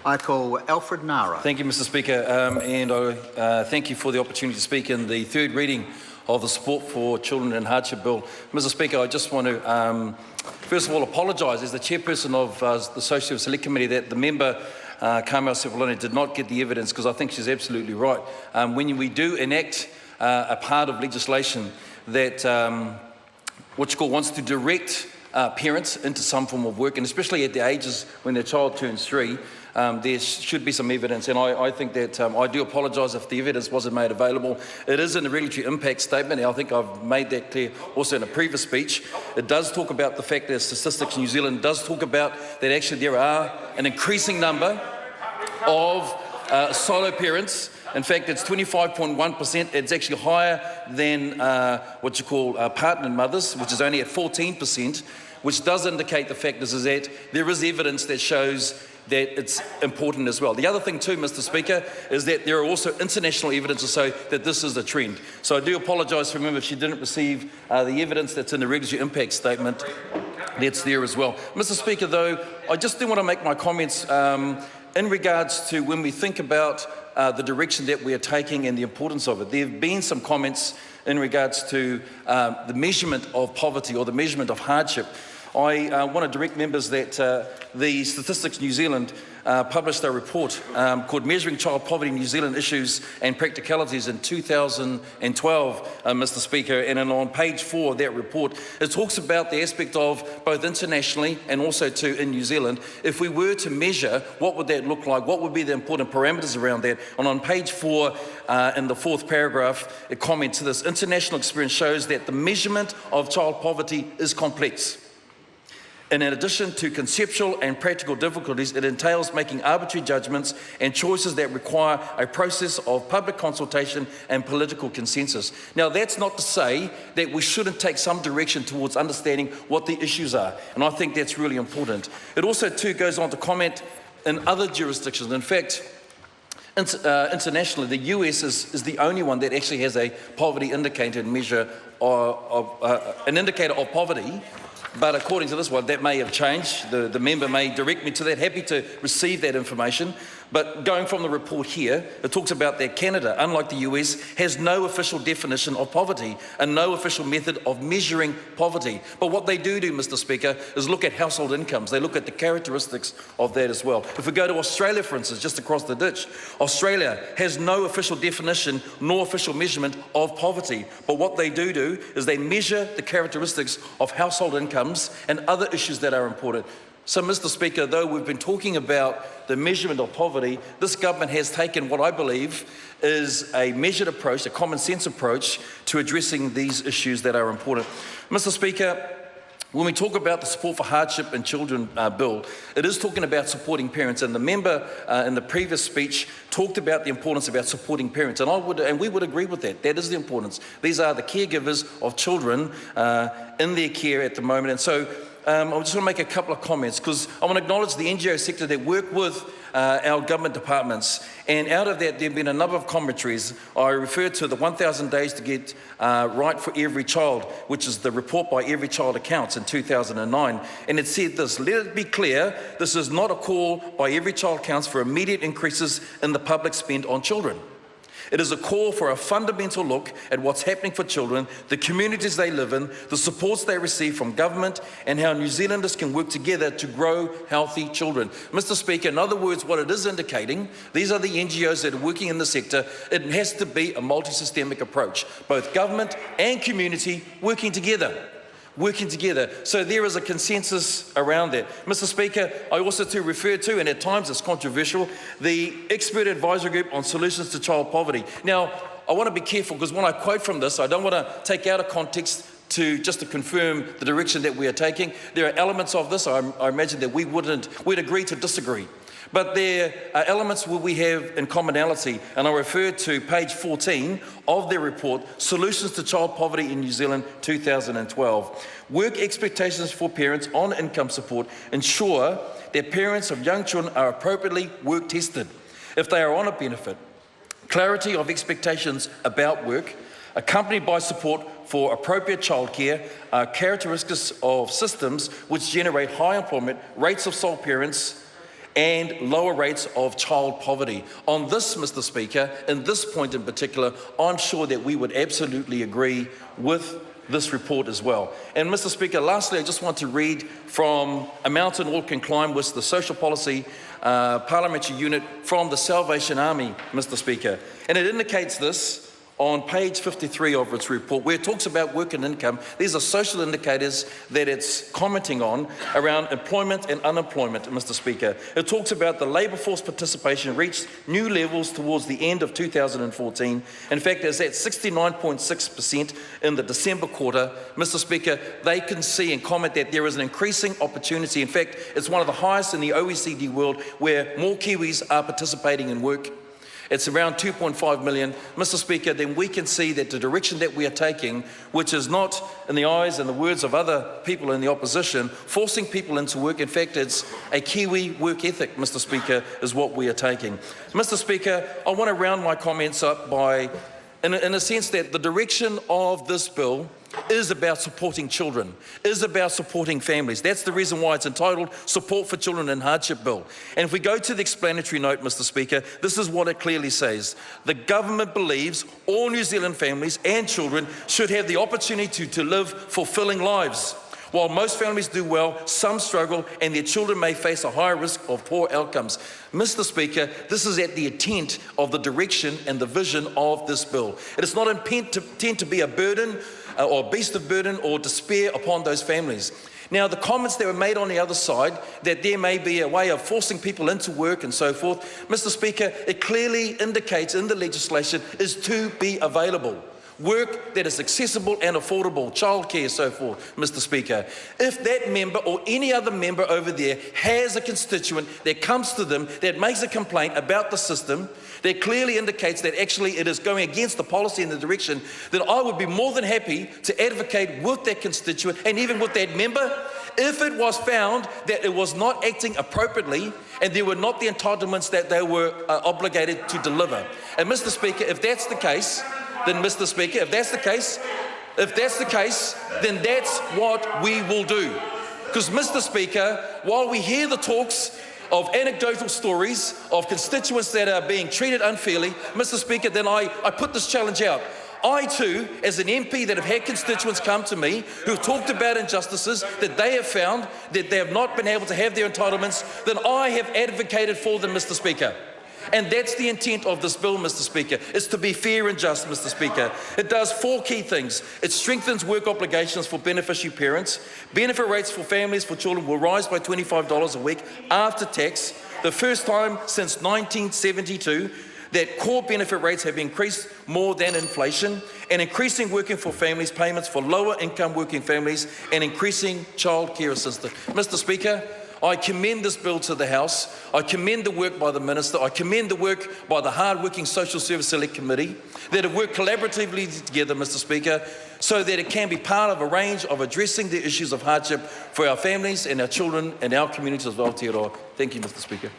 I call Alfred Nara. Thank you, Mr. Speaker, and I thank you for the opportunity to speak in the third reading of the Support for Children and Hardship Bill. Mr. Speaker, I just want to first of all apologise as the chairperson of the Social Select Committee that the member Carmel Cipollone did not get the evidence, because I think she's absolutely right. When we do enact a part of legislation that wants to direct parents into some form of work, and especially at the ages when their child turns 3, there should be some evidence, and I think that I do apologise if the evidence wasn't made available. It is in the regulatory impact statement, and I think I've made that clear also in a previous speech. It does talk about the fact that Statistics New Zealand does talk about that actually there are an increasing number of solo parents. In fact, it's 25.1%. It's actually higher than partnered mothers, which is only at 14%, which does indicate the fact is that there is evidence that shows that it's important as well. The other thing too, Mr. Speaker, is that there are also international evidence to say that this is a trend. So I do apologise for remember if she didn't receive the evidence that's in the regulatory impact statement. That's there as well. Mr. Speaker, though, I just do want to make my comments in regards to when we think about the direction that we are taking and the importance of it. There have been some comments in regards to the measurement of poverty or the measurement of hardship. I want to direct members that the Statistics New Zealand published a report called Measuring Child Poverty in New Zealand Issues and Practicalities in 2012, Mr. Speaker, and on page 4 of that report, it talks about the aspect of both internationally and also in New Zealand. If we were to measure, what would that look like? What would be the important parameters around that? And on page 4, in the 4th paragraph, it comments this: international experience shows that the measurement of child poverty is complex. And in addition to conceptual and practical difficulties, it entails making arbitrary judgments and choices that require a process of public consultation and political consensus. Now, that's not to say that we shouldn't take some direction towards understanding what the issues are, and I think that's really important. It also too goes on to comment in other jurisdictions. In fact, internationally, the US is the only one that actually has a poverty indicator measure an indicator of poverty. But according to this one, that may have changed. The member may direct me to that. Happy to receive that information. But going from the report here, it talks about that Canada, unlike the US, has no official definition of poverty and no official method of measuring poverty. But what they do, Mr. Speaker, is look at household incomes. They look at the characteristics of that as well. If we go to Australia, for instance, just across the ditch, Australia has no official definition nor official measurement of poverty. But what they do is they measure the characteristics of household incomes and other issues that are important. So, Mr. Speaker, though we've been talking about the measurement of poverty, this government has taken what I believe is a measured approach, a common sense approach to addressing these issues that are important. Mr. Speaker, when we talk about the Support for Hardship and Children Bill, it is talking about supporting parents, and the member in the previous speech talked about the importance about supporting parents, and we would agree with that. That is the importance. These are the caregivers of children in their care at the moment, and so I just want to make a couple of comments, because I want to acknowledge the NGO sector that work with our government departments, and out of that there have been a number of commentaries. I refer to the 1,000 Days to Get Right for Every Child, which is the report by Every Child Accounts in 2009, and it said this: let it be clear, this is not a call by Every Child Counts for immediate increases in the public spend on children. It is a call for a fundamental look at what's happening for children, the communities they live in, the supports they receive from government, and how New Zealanders can work together to grow healthy children. Mr. Speaker, in other words, what it is indicating, these are the NGOs that are working in the sector, it has to be a multi-systemic approach, both government and community working together. So there is a consensus around that. Mr. Speaker, I also refer to, and at times it's controversial, the Expert Advisory Group on Solutions to Child Poverty. Now, I want to be careful, because when I quote from this, I don't want to take out of context just to confirm the direction that we are taking. There are elements of this, I imagine, that we'd agree to disagree. But there are elements where we have in commonality, and I refer to page 14 of their report, Solutions to Child Poverty in New Zealand 2012. Work expectations for parents on income support ensure that parents of young children are appropriately work tested if they are on a benefit. Clarity of expectations about work, accompanied by support for appropriate childcare, are characteristics of systems which generate high employment, rates of sole parents, and lower rates of child poverty. On this, Mr. Speaker, in this point in particular, I'm sure that we would absolutely agree with this report as well. And Mr. Speaker, lastly, I just want to read from A Mountain All Can Climb, with the Social Policy Parliamentary Unit from the Salvation Army, Mr. Speaker. And it indicates this on page 53 of its report, where it talks about work and income. These are social indicators that it's commenting on around employment and unemployment, Mr. Speaker. It talks about the labour force participation reached new levels towards the end of 2014. In fact, it's at 69.6% in the December quarter. Mr. Speaker, they can see and comment that there is an increasing opportunity. In fact, it's one of the highest in the OECD world, where more Kiwis are participating in work. It's around 2.5 million. Mr. Speaker, then we can see that the direction that we are taking, which is not, in the eyes and the words of other people in the opposition, forcing people into work. In fact, it's a Kiwi work ethic, Mr. Speaker, is what we are taking. Mr. Speaker, I want to round my comments up by, in a sense that the direction of this bill is about supporting children, is about supporting families. That's the reason why it's entitled Support for Children in Hardship Bill. And if we go to the explanatory note, Mr. Speaker, this is what it clearly says. The government believes all New Zealand families and children should have the opportunity to live fulfilling lives. While most families do well, some struggle, and their children may face a higher risk of poor outcomes. Mr. Speaker, this is at the intent of the direction and the vision of this bill. It is not intended to be a burden or a beast of burden or despair upon those families. Now, the comments that were made on the other side, that there may be a way of forcing people into work and so forth, Mr. Speaker, it clearly indicates in the legislation is to be available. Work that is accessible and affordable, childcare, so forth, Mr. Speaker. If that member or any other member over there has a constituent that comes to them that makes a complaint about the system, that clearly indicates that actually it is going against the policy and the direction, then I would be more than happy to advocate with that constituent and even with that member if it was found that it was not acting appropriately and there were not the entitlements that they were obligated to deliver. And Mr. Speaker, if that's the case, then Mr. Speaker, if that's the case, then that's what we will do. Because Mr. Speaker, while we hear the talks of anecdotal stories of constituents that are being treated unfairly, Mr. Speaker, then I put this challenge out. I too, as an MP that have had constituents come to me who have talked about injustices that they have found that they have not been able to have their entitlements, then I have advocated for them, Mr. Speaker. And that's the intent of this bill, Mr. Speaker. It's to be fair and just, Mr. Speaker. It does four key things. It strengthens work obligations for beneficiary parents. Benefit rates for families for children will rise by $25 a week after tax, the first time since 1972 that core benefit rates have increased more than inflation, and increasing working for families payments for lower income working families, and increasing child care assistance. Mr. Speaker, I commend this bill to the House. I commend the work by the Minister. I commend the work by the hard-working Social Service Select Committee that have worked collaboratively together, Mr. Speaker, so that it can be part of a range of addressing the issues of hardship for our families and our children and our communities of Aotearoa. Thank you, Mr. Speaker.